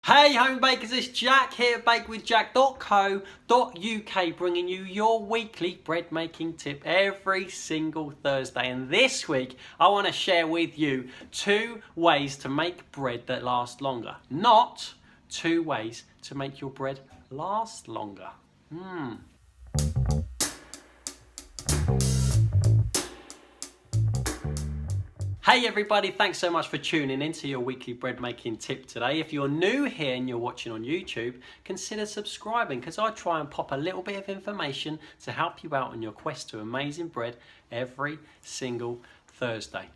Hey home bakers, it's Jack here, bakewithjack.co.uk, bringing you your weekly bread making tip every single Thursday. And this week I want to share with you 2 ways to make bread that last longer, not 2 ways to make your bread last longer. Hey everybody, thanks so much for tuning in to your weekly bread making tip today. If you're new here and you're watching on YouTube, consider subscribing because I try and pop a little bit of information to help you out on your quest to amazing bread every single Thursday.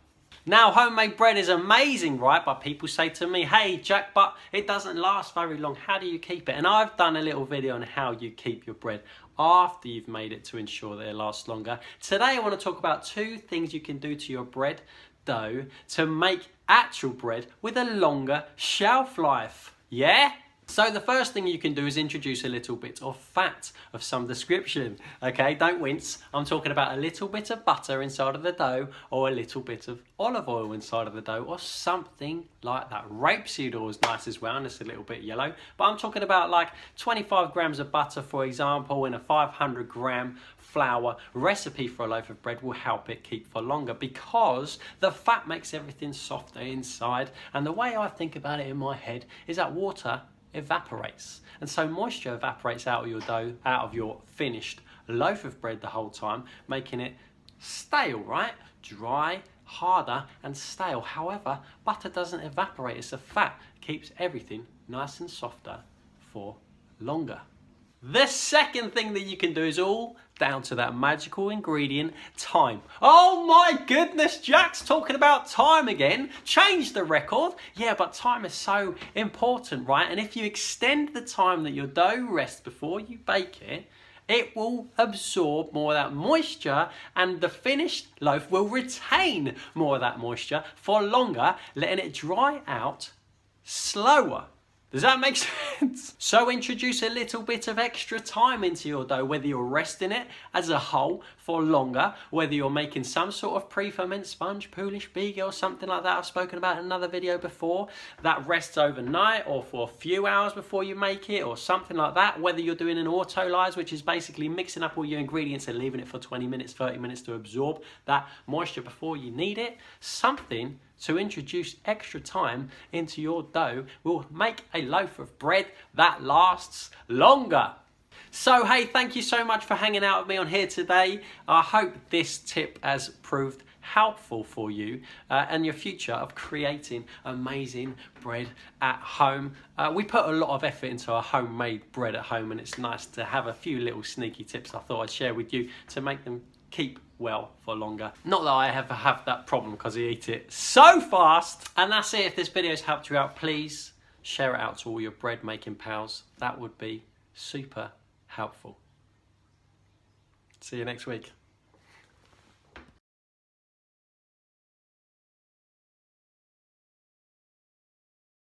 Now, homemade bread is amazing, right? But people say to me, hey Jack, but it doesn't last very long. How do you keep it? And I've done a little video on how you keep your bread after you've made it to ensure that it lasts longer. Today I want to talk about 2 things you can do to your bread dough to make actual bread with a longer shelf life. Yeah? So the first thing you can do is introduce a little bit of fat of some description. Okay, don't wince. I'm talking about a little bit of butter inside of the dough or a little bit of olive oil inside of the dough or something like that. Rapeseed oil is nice as well and it's a little bit yellow. But I'm talking about like 25 grams of butter, for example, in a 500 gram flour recipe for a loaf of bread will help it keep for longer because the fat makes everything softer inside. And the way I think about it in my head is that water evaporates, and so moisture evaporates out of your dough, out of your finished loaf of bread the whole time, making it stale, right? Dry, harder and stale. However, butter doesn't evaporate, it's a fat, it keeps everything nice and softer for longer. The second thing that you can do is all down to that magical ingredient, time. Oh my goodness, Jack's talking about time again. Change the record. Yeah, but time is so important, right? And if you extend the time that your dough rests before you bake it, it will absorb more of that moisture and the finished loaf will retain more of that moisture for longer, letting it dry out slower. Does that make sense? So introduce a little bit of extra time into your dough, whether you're resting it as a whole for longer, whether you're making some sort of pre-ferment sponge, Polish Beagle or something like that I've spoken about in another video before, that rests overnight or for a few hours before you make it or something like that, whether you're doing an autolyse, which is basically mixing up all your ingredients and leaving it for 20 minutes, 30 minutes to absorb that moisture before you need it, something to introduce extra time into your dough will make a loaf of bread that lasts longer. So hey, thank you so much for hanging out with me on here today. I hope this tip has proved helpful for you and your future of creating amazing bread at home. We put a lot of effort into our homemade bread at home, and it's nice to have a few little sneaky tips I thought I'd share with you to make them keep well for longer. Not that I ever have that problem because I eat it so fast. And that's it. If this video has helped you out, please share it out to all your bread making pals. That would be super helpful. See you next week.